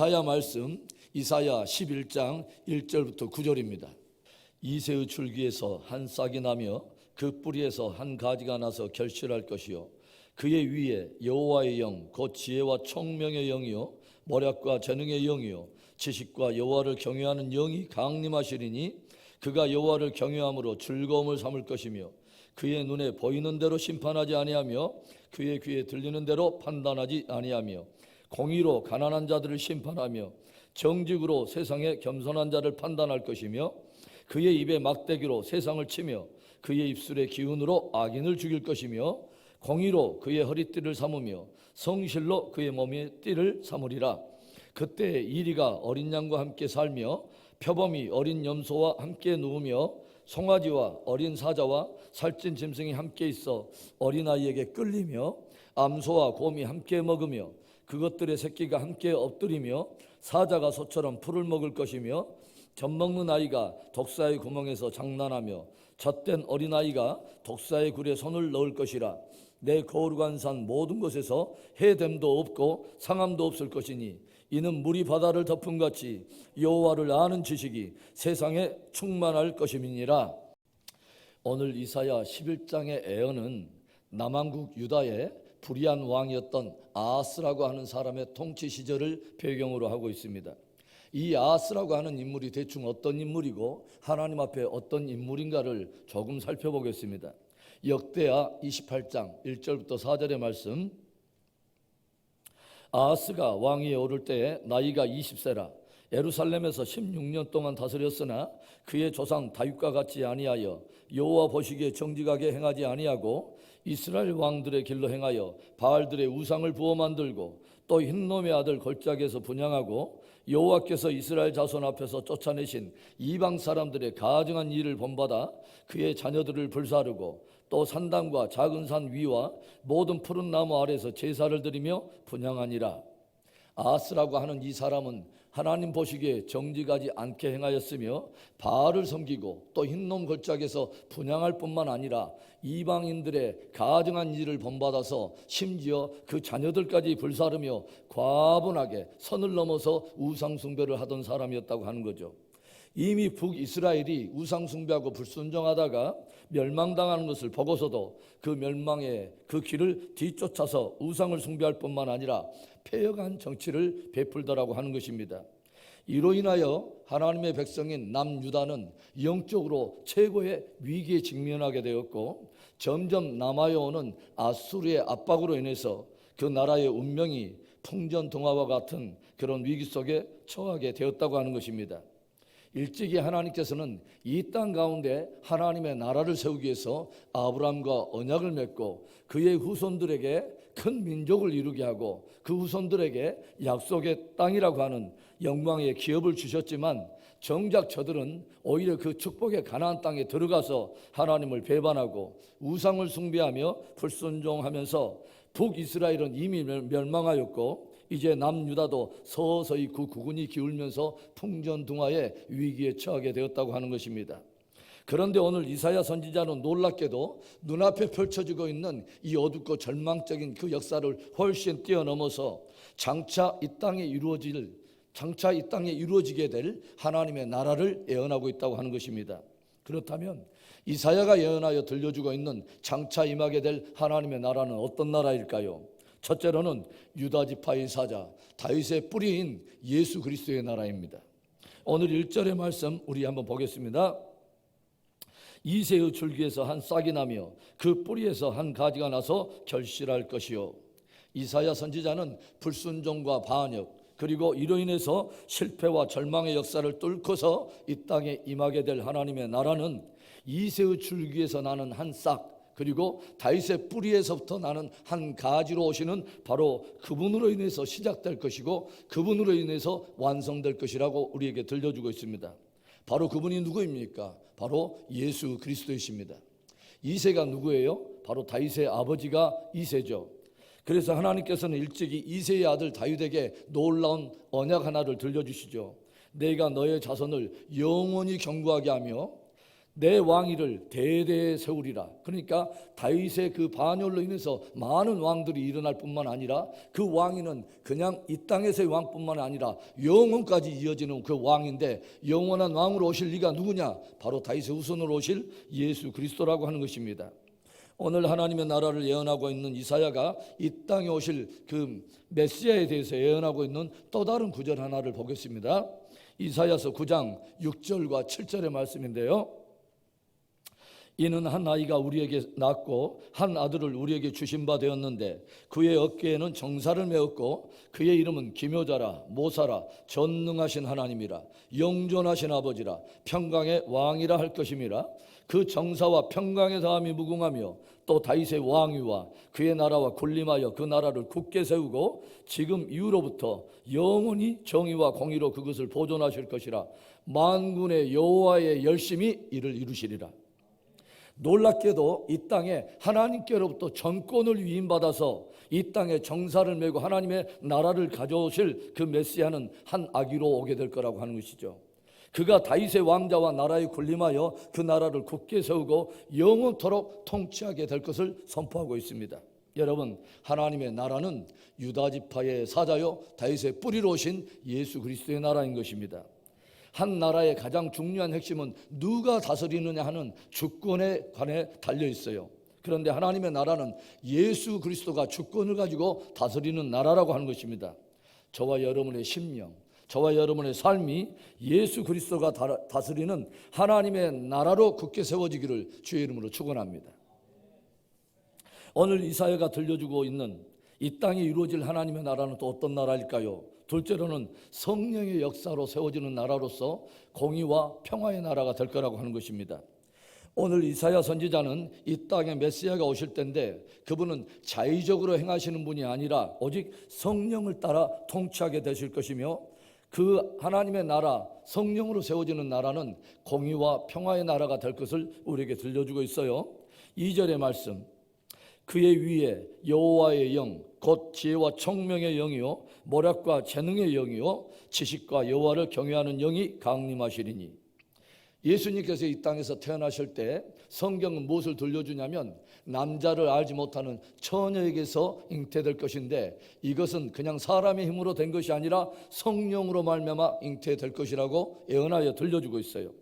이사야 말씀, 이사야 11장 1절부터 9절입니다. 이새의 줄기에서 한 싹이 나며 그 뿌리에서 한 가지가 나서 결실할 것이요 그의 위에 여호와의 영 곧 지혜와 총명의 영이요 모략과 재능의 영이요 지식과 여호와를 경외하는 영이 강림하시리니 그가 여호와를 경외함으로 즐거움을 삼을 것이며 그의 눈에 보이는 대로 심판하지 아니하며 그의 귀에 들리는 대로 판단하지 아니하며 공의로 가난한 자들을 심판하며 정직으로 세상의 겸손한 자를 판단할 것이며 그의 입에 막대기로 세상을 치며 그의 입술의 기운으로 악인을 죽일 것이며 공의로 그의 허리띠를 삼으며 성실로 그의 몸의 띠를 삼으리라. 그때 이리가 어린 양과 함께 살며 표범이 어린 염소와 함께 누우며 송아지와 어린 사자와 살찐 짐승이 함께 있어 어린아이에게 끌리며 암소와 곰이 함께 먹으며 그것들의 새끼가 함께 엎드리며 사자가 소처럼 풀을 먹을 것이며 젖먹는 아이가 독사의 구멍에서 장난하며 젖된 어린아이가 독사의 굴에 손을 넣을 것이라. 내 거룩한 산 모든 곳에서 해됨도 없고 상함도 없을 것이니 이는 물이 바다를 덮은 같이 여호와를 아는 지식이 세상에 충만할 것임이니라. 오늘 이사야 11장의 애언은 남왕국 유다의 불의한 왕이었던 아하스라고 하는 사람의 통치 시절을 배경으로 하고 있습니다. 이 아하스라고 하는 인물이 대충 어떤 인물이고 하나님 앞에 어떤 인물인가를 조금 살펴보겠습니다. 역대하 28장 1절부터 4절의 말씀. 아하스가 왕위에 오를 때에 나이가 20세라 예루살렘에서 16년 동안 다스렸으나 그의 조상 다윗과 같이 아니하여 여호와 보시기에 정직하게 행하지 아니하고 이스라엘 왕들의 길로 행하여 바알들의 우상을 부어 만들고 또 흰놈의 아들 골짜기에서 분향하고 여호와께서 이스라엘 자손 앞에서 쫓아내신 이방 사람들의 가증한 일을 본받아 그의 자녀들을 불사르고 또 산당과 작은 산 위와 모든 푸른 나무 아래에서 제사를 드리며 분향하니라. 아하스라고 하는 이 사람은 하나님 보시기에 정직하지 않게 행하였으며 바알을 섬기고 또 흰놈 골짜기에서 분향할 뿐만 아니라 이방인들의 가증한 일을 본받아서 심지어 그 자녀들까지 불사르며 과분하게 선을 넘어서 우상숭배를 하던 사람이었다고 하는 거죠. 이미 북이스라엘이 우상숭배하고 불순종하다가 멸망당하는 것을 보고서도 그 멸망의 그 길을 뒤쫓아서 우상을 숭배할 뿐만 아니라 폐역한 정치를 베풀더라고 하는 것입니다. 이로 인하여 하나님의 백성인 남유다는 영적으로 최고의 위기에 직면하게 되었고 점점 남아오는 아수르의 압박으로 인해서 그 나라의 운명이 풍전등화와 같은 그런 위기 속에 처하게 되었다고 하는 것입니다. 일찍이 하나님께서는 이 땅 가운데 하나님의 나라를 세우기 위해서 아브라함과 언약을 맺고 그의 후손들에게 큰 민족을 이루게 하고 그 후손들에게 약속의 땅이라고 하는 영광의 기업을 주셨지만 정작 저들은 오히려 그 축복의 가나안 땅에 들어가서 하나님을 배반하고 우상을 숭배하며 불순종하면서 북이스라엘은 이미 멸망하였고 이제 남유다도 서서히 그 국운이 기울면서 풍전등화의 위기에 처하게 되었다고 하는 것입니다. 그런데 오늘 이사야 선지자는 놀랍게도 눈앞에 펼쳐지고 있는 이 어둡고 절망적인 그 역사를 훨씬 뛰어넘어서 장차 이 땅에 이루어지게 될 하나님의 나라를 예언하고 있다고 하는 것입니다. 그렇다면 이사야가 예언하여 들려주고 있는 장차 임하게 될 하나님의 나라는 어떤 나라일까요? 첫째로는 유다 지파의 사자 다윗의 뿌리인 예수 그리스도의 나라입니다. 오늘 1절의 말씀 우리 한번 보겠습니다. 이새의 줄기에서 한 싹이 나며 그 뿌리에서 한 가지가 나서 결실할 것이요. 이사야 선지자는 불순종과 반역 그리고 이로 인해서 실패와 절망의 역사를 뚫고서 이 땅에 임하게 될 하나님의 나라는 이새의 줄기에서 나는 한 싹 그리고 다윗의 뿌리에서부터 나는 한 가지로 오시는 바로 그분으로 인해서 시작될 것이고 그분으로 인해서 완성될 것이라고 우리에게 들려주고 있습니다. 바로 그분이 누구입니까? 바로 예수 그리스도이십니다. 이새가 누구예요? 바로 다윗의 아버지가 이새죠. 그래서 하나님께서는 일찍이 이새의 아들 다윗에게 놀라운 언약 하나를 들려주시죠. 내가 너의 자손을 영원히 견고하게 하며 내 왕위를 대대에 세우리라. 그러니까 다윗의 그 반열로 인해서 많은 왕들이 일어날 뿐만 아니라 그 왕위는 그냥 이 땅에서의 왕뿐만 아니라 영원까지 이어지는 그 왕인데, 영원한 왕으로 오실 리가 누구냐? 바로 다윗의 후손으로 오실 예수 그리스도라고 하는 것입니다. 오늘 하나님의 나라를 예언하고 있는 이사야가 이 땅에 오실 그 메시아에 대해서 예언하고 있는 또 다른 구절 하나를 보겠습니다. 이사야서 9장 6절과 7절의 말씀인데요. 이는 한 아이가 우리에게 낳고 한 아들을 우리에게 주신 바 되었는데 그의 어깨에는 정사를 메었고 그의 이름은 기묘자라 모사라 전능하신 하나님이라 영존하신 아버지라 평강의 왕이라 할 것임이라. 그 정사와 평강의 다함이 무궁하며 또 다윗의 왕위와 그의 나라와 군림하여 그 나라를 굳게 세우고 지금 이후로부터 영원히 정의와 공의로 그것을 보존하실 것이라. 만군의 여호와의 열심히 이를 이루시리라. 놀랍게도 이 땅에 하나님께로부터 전권을 위임받아서 이 땅에 정사를 메고 하나님의 나라를 가져오실 그 메시아는 한 아기로 오게 될 거라고 하는 것이죠. 그가 다윗의 왕자와 나라에 군림하여 그 나라를 굳게 세우고 영원토록 통치하게 될 것을 선포하고 있습니다. 여러분, 하나님의 나라는 유다 지파의 사자요 다윗의 뿌리로 오신 예수 그리스도의 나라인 것입니다. 한 나라의 가장 중요한 핵심은 누가 다스리느냐 하는 주권에 관해 달려 있어요. 그런데 하나님의 나라는 예수 그리스도가 주권을 가지고 다스리는 나라라고 하는 것입니다. 저와 여러분의 심령, 저와 여러분의 삶이 예수 그리스도가 다스리는 하나님의 나라로 굳게 세워지기를 주의 이름으로 축원합니다. 오늘 이사야가 들려주고 있는 이 땅에 이루어질 하나님의 나라는 또 어떤 나라일까요? 둘째로는 성령의 역사로 세워지는 나라로서 공의와 평화의 나라가 될 거라고 하는 것입니다. 오늘 이사야 선지자는 이 땅에 메시아가 오실 때인데 그분은 자의적으로 행하시는 분이 아니라 오직 성령을 따라 통치하게 되실 것이며, 그 하나님의 나라, 성령으로 세워지는 나라는 공의와 평화의 나라가 될 것을 우리에게 들려주고 있어요. 2절의 말씀, 그의 위에 여호와의 영 곧 지혜와 총명의 영이요 모략과 재능의 영이요 지식과 여호와를 경외하는 영이 강림하시리니. 예수님께서 이 땅에서 태어나실 때 성경은 무엇을 들려주냐면 남자를 알지 못하는 처녀에게서 잉태될 것인데, 이것은 그냥 사람의 힘으로 된 것이 아니라 성령으로 말미암아 잉태될 것이라고 예언하여 들려주고 있어요.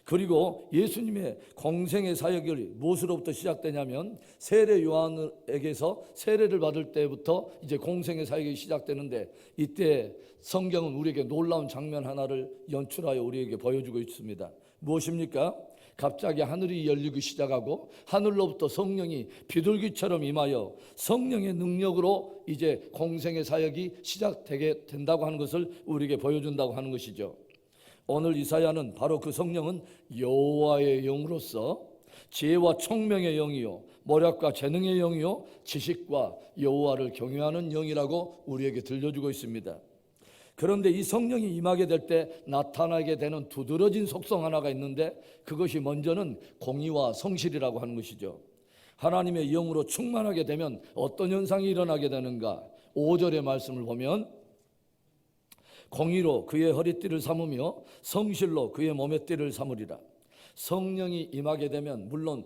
그리고 예수님의 공생의 사역이 무엇으로부터 시작되냐면 세례 요한에게서 세례를 받을 때부터 이제 공생의 사역이 시작되는데, 이때 성경은 우리에게 놀라운 장면 하나를 연출하여 우리에게 보여주고 있습니다. 무엇입니까? 갑자기 하늘이 열리기 시작하고 하늘로부터 성령이 비둘기처럼 임하여 성령의 능력으로 이제 공생의 사역이 시작되게 된다고 하는 것을 우리에게 보여준다고 하는 것이죠. 오늘 이사야는 바로 그 성령은 여호와의 영으로서 지혜와 총명의 영이요 모략과 재능의 영이요 지식과 여호와를 경외하는 영이라고 우리에게 들려주고 있습니다. 그런데 이 성령이 임하게 될 때 나타나게 되는 두드러진 속성 하나가 있는데, 그것이 먼저는 공의와 성실이라고 하는 것이죠. 하나님의 영으로 충만하게 되면 어떤 현상이 일어나게 되는가? 5절의 말씀을 보면 공의로 그의 허리띠를 삼으며 성실로 그의 몸의 띠를 삼으리라. 성령이 임하게 되면 물론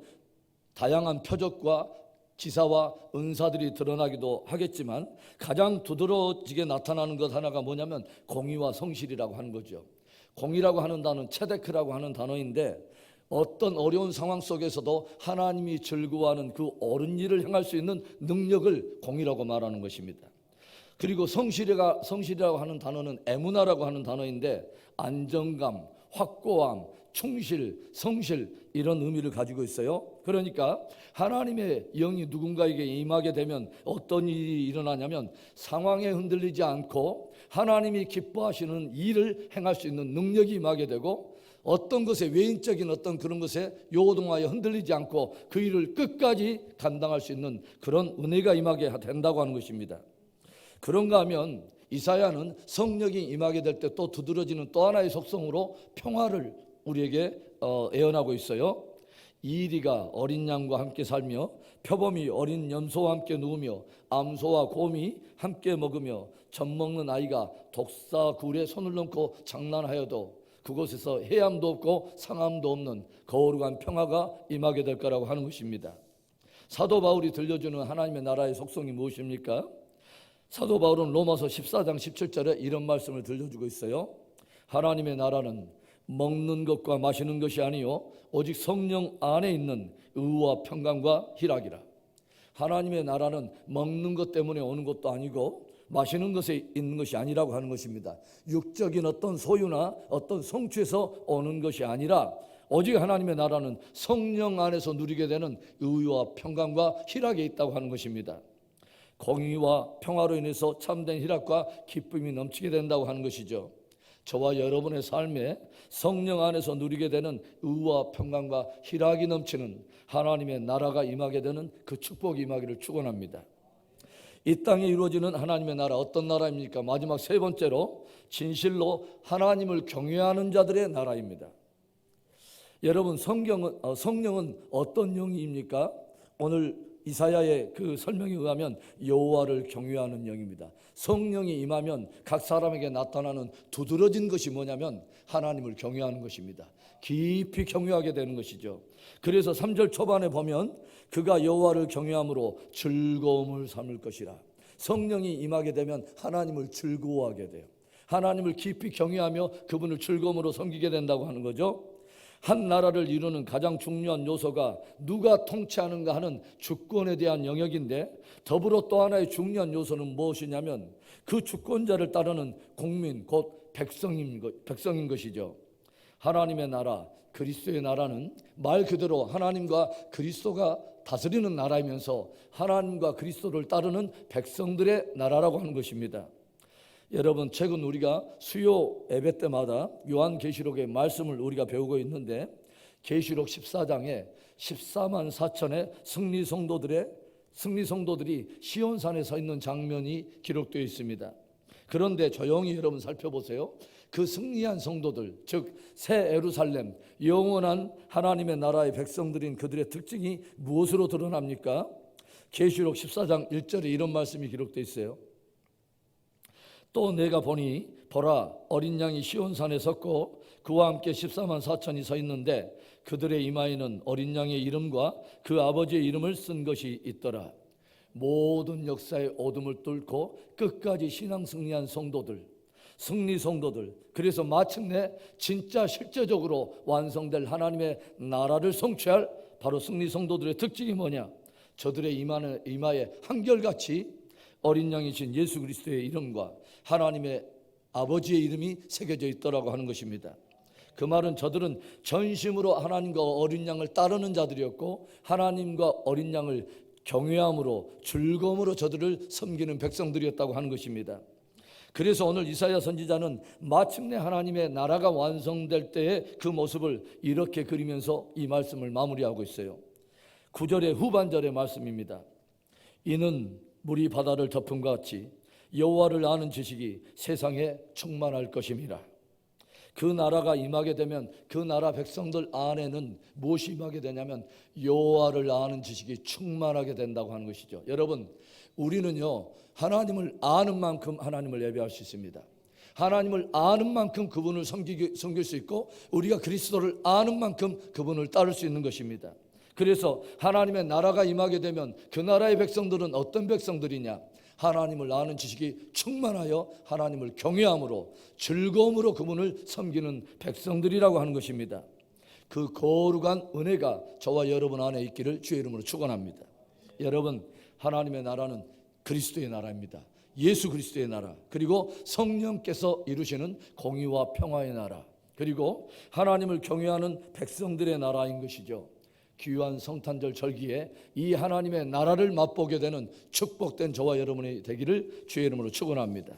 다양한 표적과 지사와 은사들이 드러나기도 하겠지만 가장 두드러지게 나타나는 것 하나가 뭐냐면 공의와 성실이라고 하는 거죠. 공의라고 하는 단어는 체데크라고 하는 단어인데, 어떤 어려운 상황 속에서도 하나님이 즐거워하는 그 옳은 일을 행할 수 있는 능력을 공의라고 말하는 것입니다. 그리고 성실이라고 하는 단어는 에무나라고 하는 단어인데 안정감, 확고함, 충실, 성실 이런 의미를 가지고 있어요. 그러니까 하나님의 영이 누군가에게 임하게 되면 어떤 일이 일어나냐면 상황에 흔들리지 않고 하나님이 기뻐하시는 일을 행할 수 있는 능력이 임하게 되고, 어떤 것에 외인적인 어떤 그런 것에 요동하여 흔들리지 않고 그 일을 끝까지 감당할 수 있는 그런 은혜가 임하게 된다고 하는 것입니다. 그런가 하면 이사야는 성령이 임하게 될 때 또 두드러지는 또 하나의 속성으로 평화를 우리에게 예언하고 있어요. 이리가 어린 양과 함께 살며 표범이 어린 염소와 함께 누우며 암소와 곰이 함께 먹으며 젖 먹는 아이가 독사 굴에 손을 넣고 장난하여도 그곳에서 해함도 없고 상함도 없는 거룩한 평화가 임하게 될 거라고 하는 것입니다. 사도 바울이 들려주는 하나님의 나라의 속성이 무엇입니까? 사도 바울은 로마서 14장 17절에 이런 말씀을 들려주고 있어요. 하나님의 나라는 먹는 것과 마시는 것이 아니요 오직 성령 안에 있는 의와 평강과 희락이라. 하나님의 나라는 먹는 것 때문에 오는 것도 아니고 마시는 것에 있는 것이 아니라고 하는 것입니다. 육적인 어떤 소유나 어떤 성취에서 오는 것이 아니라 오직 하나님의 나라는 성령 안에서 누리게 되는 의와 평강과 희락이 있다고 하는 것입니다. 공의와 평화로 인해서 참된 희락과 기쁨이 넘치게 된다고 하는 것이죠. 저와 여러분의 삶에 성령 안에서 누리게 되는 의와 평강과 희락이 넘치는 하나님의 나라가 임하게 되는 그 축복이 임하기를 축원합니다. 이 땅에 이루어지는 하나님의 나라, 어떤 나라입니까? 마지막 세 번째로 진실로 하나님을 경외하는 자들의 나라입니다. 여러분, 성령은 어떤 영입니까? 오늘 이사야의 그 설명에 의하면 여호와를 경외하는 영입니다. 성령이 임하면 각 사람에게 나타나는 두드러진 것이 뭐냐면 하나님을 경외하는 것입니다. 깊이 경외하게 되는 것이죠. 그래서 3절 초반에 보면 그가 여호와를 경외함으로 즐거움을 삼을 것이라. 성령이 임하게 되면 하나님을 즐거워하게 돼요. 하나님을 깊이 경외하며 그분을 즐거움으로 섬기게 된다고 하는 거죠. 한 나라를 이루는 가장 중요한 요소가 누가 통치하는가 하는 주권에 대한 영역인데, 더불어 또 하나의 중요한 요소는 무엇이냐면 그 주권자를 따르는 국민, 곧 백성인 것이죠. 하나님의 나라, 그리스도의 나라는 말 그대로 하나님과 그리스도가 다스리는 나라이면서 하나님과 그리스도를 따르는 백성들의 나라라고 하는 것입니다. 여러분, 최근 우리가 수요 예배 때마다 요한계시록의 말씀을 우리가 배우고 있는데, 계시록 14장에 14만 4천의 승리 성도들이 시온산에 서 있는 장면이 기록되어 있습니다. 그런데 조용히 여러분 살펴보세요. 그 승리한 성도들, 즉 새 예루살렘, 영원한 하나님의 나라의 백성들인 그들의 특징이 무엇으로 드러납니까? 계시록 14장 1절에 이런 말씀이 기록되어 있어요. 또 내가 보니 보라, 어린 양이 시온산에 섰고 그와 함께 14만 4천이 서 있는데 그들의 이마에는 어린 양의 이름과 그 아버지의 이름을 쓴 것이 있더라. 모든 역사의 어둠을 뚫고 끝까지 신앙 승리한 성도들, 승리 성도들, 그래서 마침내 진짜 실제적으로 완성될 하나님의 나라를 성취할 바로 승리 성도들의 특징이 뭐냐? 저들의 이마에 한결같이 어린 양이신 예수 그리스도의 이름과 하나님의 아버지의 이름이 새겨져 있더라고 하는 것입니다. 그 말은 저들은 전심으로 하나님과 어린 양을 따르는 자들이었고 하나님과 어린 양을 경외함으로 즐거움으로 저들을 섬기는 백성들이었다고 하는 것입니다. 그래서 오늘 이사야 선지자는 마침내 하나님의 나라가 완성될 때의 그 모습을 이렇게 그리면서 이 말씀을 마무리하고 있어요. 9절의 후반절의 말씀입니다. 이는 물이 바다를 덮음과 같이 여호와를 아는 지식이 세상에 충만할 것임이라. 그 나라가 임하게 되면 그 나라 백성들 안에는 무엇이 임하게 되냐면 여호와를 아는 지식이 충만하게 된다고 하는 것이죠. 여러분, 우리는요 하나님을 아는 만큼 하나님을 예배할 수 있습니다. 하나님을 아는 만큼 그분을 섬길 수 있고 우리가 그리스도를 아는 만큼 그분을 따를 수 있는 것입니다. 그래서 하나님의 나라가 임하게 되면 그 나라의 백성들은 어떤 백성들이냐? 하나님을 아는 지식이 충만하여 하나님을 경외함으로 즐거움으로 그분을 섬기는 백성들이라고 하는 것입니다. 그 거룩한 은혜가 저와 여러분 안에 있기를 주의 이름으로 축원합니다. 여러분, 하나님의 나라는 그리스도의 나라입니다. 예수 그리스도의 나라, 그리고 성령께서 이루시는 공의와 평화의 나라, 그리고 하나님을 경외하는 백성들의 나라인 것이죠. 귀한 성탄절 절기에 이 하나님의 나라를 맛보게 되는 축복된 저와 여러분이 되기를 주의 이름으로 축원합니다.